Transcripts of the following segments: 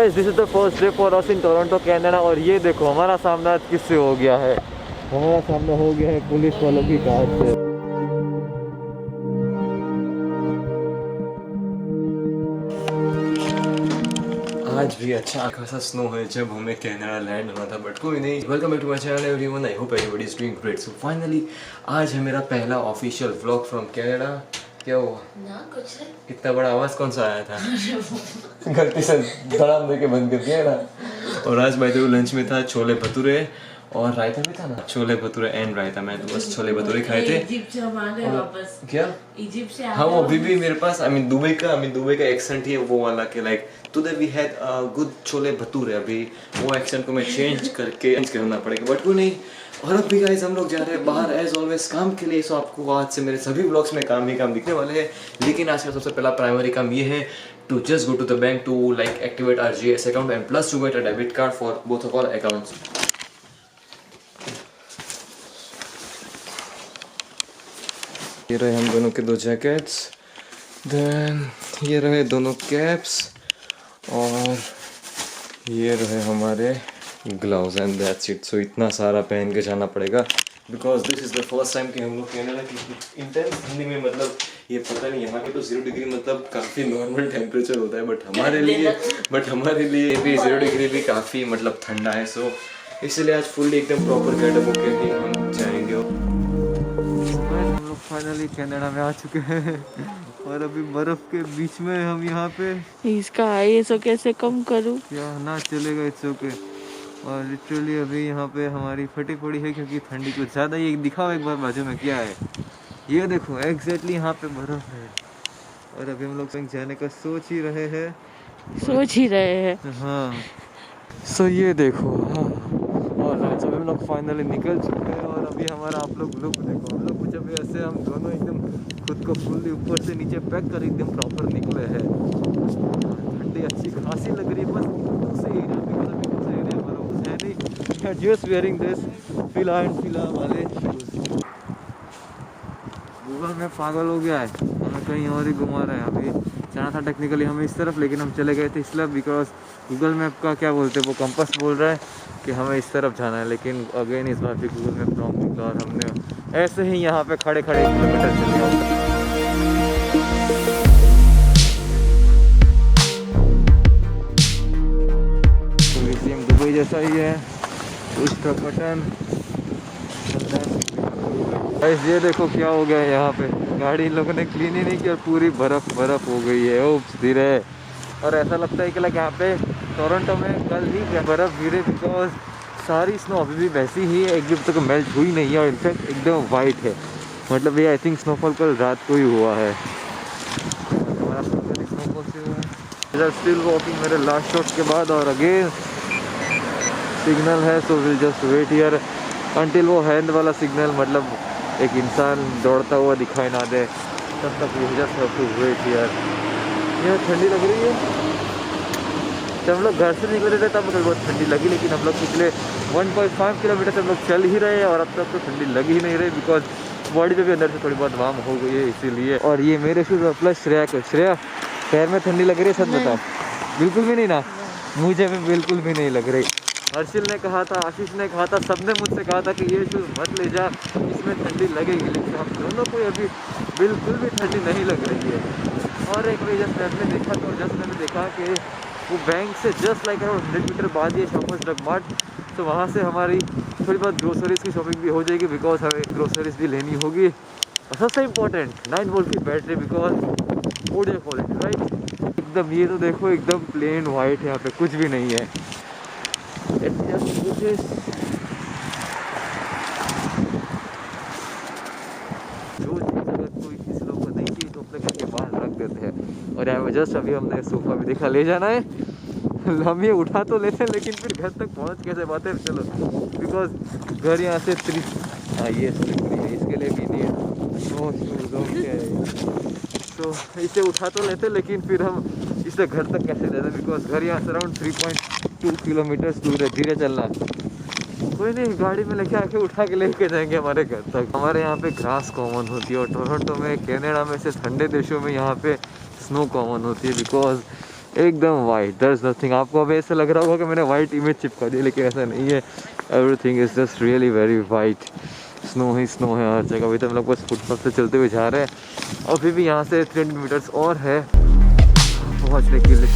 Guys this is the first day for us in Toronto Canada. और ये देखो हमारा सामना आज किससे हो गया है, हमारा सामना हो गया है पुलिस वालों की कार से। आज भी अच्छा खासा स्नो है जब हमें कनाडा लैंड हुआ था, बट कोई नहीं। Welcome back to my channel everyone, I hope everybody is doing great. So finally आज है मेरा पहला ऑफिशियल व्लॉग फ्रॉम कनाडा। क्या हुआ ना कुछ है। इतना बड़ा आवाज कौन सा आया था? गलती से धड़ाम दे के बंद कर दिया ना। और आज भाई लंच में था छोले भटूरे और रायता भी था ना, छोले भटूरे एंड रायता। मैं तो बस छोले भटूरे खाए थे। इजिप्ट से हम आ गए वापस। क्या इजिप्ट से हाँ वो अभी भी मेरे पास दुबई का एक्सेंट ही है वो वाला कि like today we had good chole bhature. अभी वो एक्सेंट को मैं चेंज करना पड़ेगा, बट कोई नहीं। और अब भी गाइस हम लोग जा रहे हैं बाहर एज ऑलवेज काम के लिए। सो आपको आज से मेरे सभी व्लॉग्स में काम ही काम दिखने वाले हैं, लेकिन आज का सबसे पहला प्राइमरी काम ये है to just go to the bank to like activate our GS account and plus to get a debit card for both of our accounts. ये रहे हम दोनों के दो जैकेट्स, देन ये रहे दोनों कैप्स और ये रहे हमारे ग्लव्स एंड दैट्स इट। सो इतना सारा पहन के जाना पड़ेगा because this is the first time कि हम लोग कनाडा की इंटेंस ठंडी में, मतलब ये पता नहीं, यहाँ के तो 0 डिग्री मतलब काफ़ी नॉर्मल टेम्परेचर होता है, बट हमारे लिए भी 0 डिग्री भी काफ़ी मतलब ठंडा है। सो इसलिए आज फुल्ली एकदम प्रॉपर गेटअप होके ही हम जाएंगे। हम लोग फाइनली कनाडा में आ चुके हैं और अभी बर्फ के बीच में हम यहाँ पे। इसका ISO कैसे कम करूं? क्या ना चलेगा इट्स ओके। और लिटरली अभी यहाँ पे हमारी फटी पड़ी है क्योंकि ठंडी कुछ ज़्यादा। ये दिखाओ एक बार बाजू में क्या है, ये देखो एग्जैक्टली यहाँ पे बर्फ है। और अभी हम लोग कहीं जाने का सोच ही रहे हैं। हाँ सो ये देखो। हाँ और जब हम लोग फाइनली निकल चुके हैं और अभी हमारा आप लोग लुक देखो। हम लोग कुछ अभी ऐसे हम दोनों एकदम खुद को फुल्ली ऊपर से नीचे पैक कर एकदम प्रॉपर निकले हैं। ठंडी अच्छी खासी लग रही है, बस उसे area just wearing this Fila and Fila वाले शूज। गूगल में पागल हो गया है, हमें कहीं और ही घुमा रहा है। अभी जाना था टेक्निकली हमें इस तरफ, लेकिन हम चले गए थे इस तरफ बिकॉज गूगल मैप का क्या बोलते हैं वो कंपास बोल रहा है कि हमें इस तरफ जाना है, लेकिन अगेन इस बार भी गूगल मैप रॉन्ग निकला और हमने ऐसे ही यहाँ पे खड़े 1 किलोमीटर चल गया। दुबई जैसा ही है उसका बटन। ये देखो क्या हो गया यहाँ पे, गाड़ी इन लोगों ने क्लीन ही नहीं की और पूरी बर्फ हो गई है। ओप्स धीरे। और ऐसा लगता है कि लाइक यहाँ पे टोरंटो में कल ही बर्फ गिरे बिकॉज सारी स्नो अभी भी वैसी ही है, एक भी तक मेल्ट हुई नहीं है और इनफैक्ट एकदम वाइट है। मतलब ये आई थिंक स्नोफॉल कल रात को ही हुआ है। हमारा स्नोफॉल से हुआ है। स्टिल वॉकिंग मेरे लास्ट शॉट के बाद और अगेन सिग्नल है। So will just wait here until वो हैंड वाला सिग्नल, मतलब एक इंसान दौड़ता हुआ दिखाई ना दे, तब तक will just have to wait here. यह ठंडी लग रही है। जब हम लोग घर से निकले थे तब बहुत ठंडी लगी, लेकिन हम लोग पिछले 1.5 किलोमीटर से हम लोग चल ही रहे हैं और अब तक तो ठंडी लग ही नहीं रही बिकॉज बॉडी पे भी अंदर से थोड़ी बहुत वार्म हो गई है इसीलिए। और ये मेरे शूज़ प्लस श्रेया पैर में ठंडी लग रही है? सच बताओ। बिल्कुल भी नहीं ना, मुझे भी बिल्कुल भी नहीं लग रही। हर्षिल ने कहा था, आशीष ने कहा था, सबने मुझसे कहा था कि ये शूज़ मत ले जा, इसमें ठंडी लगेगी, लेकिन हम दोनों को अभी बिल्कुल भी ठंडी नहीं लग रही है। और एक वजह जस्ट मैंने देखा तो मैंने देखा कि वो बैंक से जस्ट लाइक अराउंड 100 मीटर बाद ये शॉपर्स ड्रग मार्ट, तो वहाँ से हमारी थोड़ी बहुत ग्रोसरीज़ की शॉपिंग भी हो जाएगी बिकॉज हमें ग्रोसरीज़ भी लेनी होगी। और सबसे इम्पोर्टेंट 9 वोल्ट की battery because audio quality right. एकदम ये तो देखो एकदम प्लेन वाइट है, यहाँ पे कुछ भी नहीं है। जो चीज़ अगर कोई किसी लोग को नहीं चाहिए तो अपने घर के बाहर रख देते हैं। और यहाँ पे जस्ट अभी हमने सोफा भी देखा, ले जाना है। हम ये उठा तो लेते हैं लेकिन फिर घर तक पहुँच कैसे पाते हैं? चलो बिकॉज घर यहाँ से ये इसके लिए भी नहीं है तो इसे उठा तो लेते लेकिन फिर हम इसे घर तक कैसे देते बिकॉज घर यहाँ से अराउंड 3.2 किलोमीटर दूर है। धीरे चलना, कोई नहीं, गाड़ी में लेके आके उठा के लेके जाएंगे हमारे घर तक। हमारे यहाँ पे ग्रास कॉमन होती है और टोरंटो में, कनाडा में से ठंडे देशों में यहाँ पे स्नो कॉमन होती है बिकॉज एकदम वाइट, देयर इज नथिंग। आपको अभी ऐसा लग रहा होगा कि मैंने वाइट इमेज चिपका दी, लेकिन ऐसा नहीं है। Everything is just really very white. Snow he snow है हर जगह। अभी तो हम लोग बस फुटपाथ से चलते हुए जा रहे हैं। अभी भी यहाँ से 300 मीटर्स और है पहुँचने के लिए।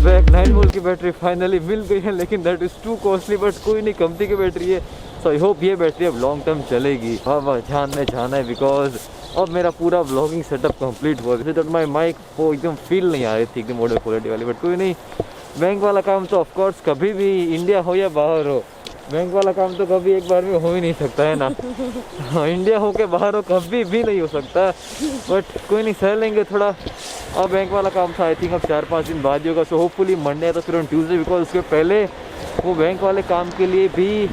बैक 9 वोल्ट की बैटरी फाइनली मिल गई है, लेकिन that is to costly. But कोई नहीं, कंपनी की बैटरी है, सो आई होप ये बैटरी अब लॉन्ग टर्म चलेगी। अब ध्यान में जाना है बिकॉज अब मेरा पूरा ब्लॉगिंग सेटअप कंप्लीट हुआ। विदाउट माई माइक वो एकदम फील नहीं आ रही थी एकदम ऑडियो क्वालिटी वाली। बट कोई नहीं, बैंक वाला काम तो ऑफकोर्स कभी भी इंडिया हो या बाहर हो, बैंक वाला काम तो कभी एक बार में हो ही नहीं सकता है ना। हाँ, इंडिया हो के बाहर हो कभी भी नहीं हो सकता। बट कोई नहीं, सह लेंगे थोड़ा। अब बैंक वाला काम था, आई थिंक अब 4-5 दिन बाद ही होगा। सो होपफुली मंडे या तो फिर ऑन ट्यूसडे, बिकॉज उसके पहले वो बैंक वाले काम के लिए भी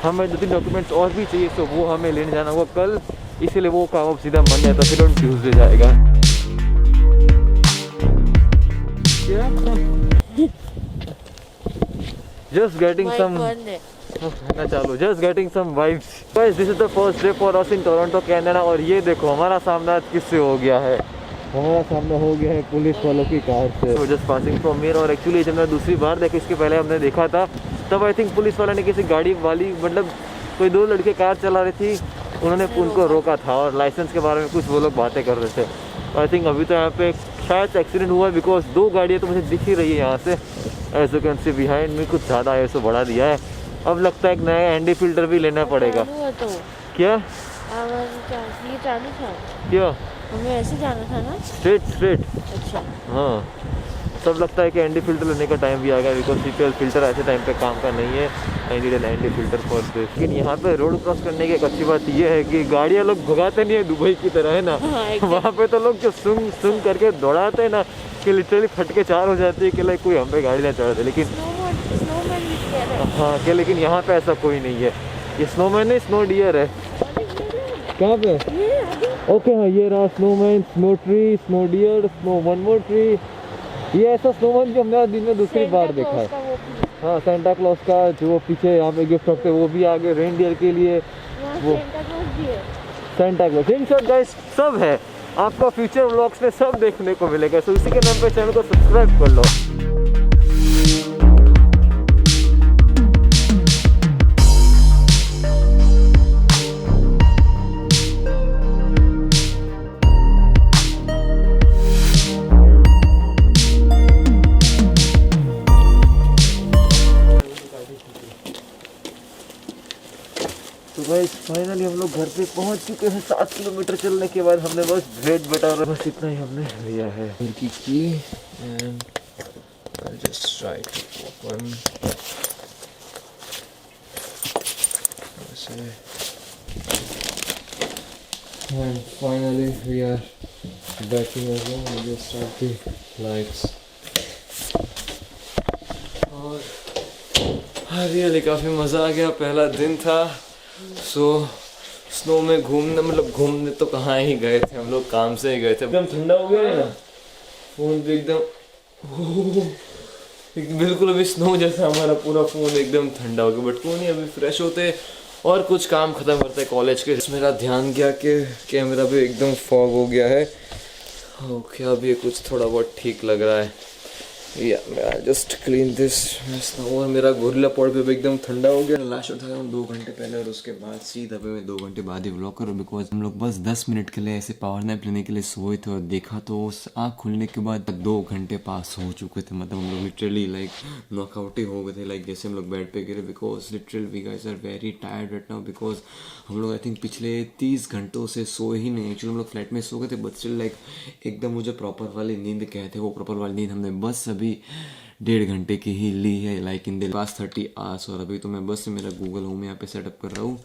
हमें 2-3 डॉक्यूमेंट्स और भी चाहिए। सो वो हमें लेने जाना होगा कल, इसीलिए वो काम अब सीधा मंडे या तो फिर ऑन ट्यूसडे जाएगा। जस्ट गेटिंग सम चालू, just getting some vibes. Guys, this is the first day for us in Toronto Canada. और ये देखो हमारा सामना किससे हो गया है, हमारा सामना हो गया है पुलिस वालों की कार से। वो जस्ट पासिंग फ्रॉम मिरर। और एक्चुअली जब मैं दूसरी बार देखा, इसके पहले हमने देखा था, तब आई थिंक पुलिस वाले ने किसी गाड़ी वाली, मतलब कोई 2 लड़के कार चला रही थी, उन्होंने उनको रोका था और लाइसेंस के बारे में कुछ वो लोग बातें कर रहे थे। आई थिंक अभी तो यहाँ पे शायद एक्सीडेंट हुआ है, बिकॉज 2 गाड़ियाँ तो मुझे दिख ही रही है यहाँ से। As you can see behind में कुछ ज़्यादा है, सो बढ़ा दिया है। अब लगता है एक नया एनडी फिल्टर भी लेना पड़ेगा। तो क्या ये चालू था, क्या हमें ऐसे जाना था ना, स्ट्रेट। अच्छा। हाँ, सब लगता है कि एनडी फिल्टर लेने का टाइम भी आ गया, बिकॉज सीपीएल फिल्टर ऐसे टाइम पे काम का नहीं है। I need an ND filter for this. लेकिन यहाँ पे रोड क्रॉस करने की एक अच्छी बात ये है कि गाड़ियाँ लोग भगाते नहीं है दुबई की तरह, है ना। वहाँ पे तो लोग जो सुंग सुंग करके दौड़ाते हैं ना, कि लिटरली फटके 4 हो जाती है कि लाइक कोई हम पे गाड़ी ना चढ़ाते। लेकिन हाँ क्या, लेकिन यहाँ पे ऐसा कोई नहीं है। ये स्नोमैन नहीं, स्नो डियर है। कहाँ पे? ओके हाँ, ये रहा snowman, snow tree, snow deer, snow one more tree. ये ऐसा स्नोमैन जो हमने दिन में दूसरी बार देखा है। हाँ, सेंटा क्लॉज का जो पीछे यहाँ पे गिफ्ट रखते हैं वो भी आगे, रेनडियर के लिए वो Santa Claus. In short guys सब है, आपको फ्यूचर व्लॉग्स में सब देखने को मिलेगा। सो इसी के नाम पे चैनल को सब्सक्राइब कर लो। तो गाइस फाइनली हम लोग घर पे पहुंच चुके हैं। 7 किलोमीटर चलने के बाद हमने बस ब्रेड बटर बस इतना ही हमने लिया है। की and I just try to open and finally we are back in again. We just start the lights और रियली काफ़ी मज़ा आ गया। पहला दिन था। सो स्नो में घूमने, मतलब घूमने तो कहाँ ही गए थे, हम लोग काम से ही गए थे। एकदम ठंडा हो गया है ना फोन पे, एकदम बिल्कुल अभी स्नो जैसा हमारा पूरा फोन एकदम ठंडा हो गया। बट कोई नहीं, अभी फ्रेश होते और कुछ काम खत्म करते हैं कॉलेज के। मेरा ध्यान गया कि कैमरा भी एकदम फॉग हो गया है। ओके, अभी कुछ थोड़ा बहुत ठीक लग रहा है। या जस्ट क्लीन दिस। और मेरा गोरिल्ला पॉड पे भी एकदम ठंडा हो गया। लास्ट शॉट था 2 घंटे पहले और उसके बाद सीधा पे मैं 2 घंटे बाद ही व्लॉग करूँ, बिकॉज हम लोग बस 10 मिनट के लिए ऐसे पावर नैप लेने के लिए सोए थे और देखा तो उस आँख खुलने के बाद 2 घंटे पास हो चुके थे। मतलब हम लोग लिटरली लाइक नॉकआउट ही हो गए थे, लाइक जैसे हम लोग बेड पे गिरे। Because literally we guys are very tired right now, because हम लोग आई थिंक पिछले 30 घंटों से सोए ही नहीं। एक्चुअली हम लोग फ्लैट में सो गए थे, बट स्टिल लाइक एकदम मुझे प्रॉपर वाली नींद कहते हैं, वो प्रॉपर वाली नींद हमने बस अभी 1.5 घंटे की ही ली है, like in the past 30 hours. और अभी तो मैं बस मेरा गूगल होम यहाँ पे सेटअप कर रहा हूँ।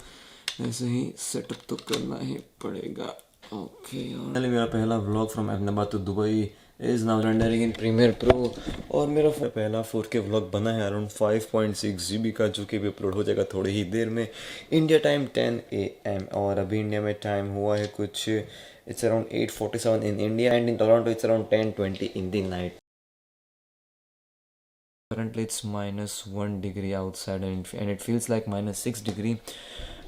ऐसे ही सेटअप तो करना ही पड़ेगा। ओके, मेरा पहला vlog from Ahmedabad to Dubai is now rendering in Premiere Pro. और मेरा पहला 4K व्लॉग बना है अराउंड 5.6 GB का, जो कि भी अपलोड हो जाएगा थोड़ी ही देर में। इंडिया टाइम 10 AM और अभी इंडिया में टाइम हुआ है कुछ, it's around 8:47 in India and in Toronto it's around 10:20 in the night. Currently it's -1 degree outside and it feels like -6 degree.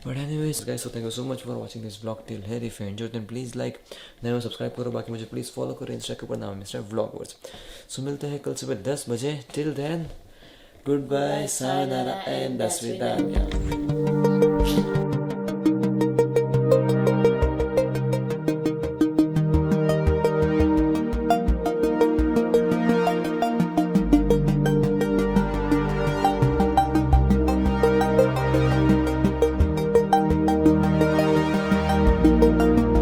But anyways guys, so thank you so much for watching this blog till here. If you enjoyed then please like, नए subscribe करो. बाकी मुझे please follow करो Insta के ऊपर, नाम है mister व्लॉगवर्स. सो मिलते हैं कल सुबह 10 बजे. टिल देन गुड बाय, सायोनारा एंड दसविदान्या.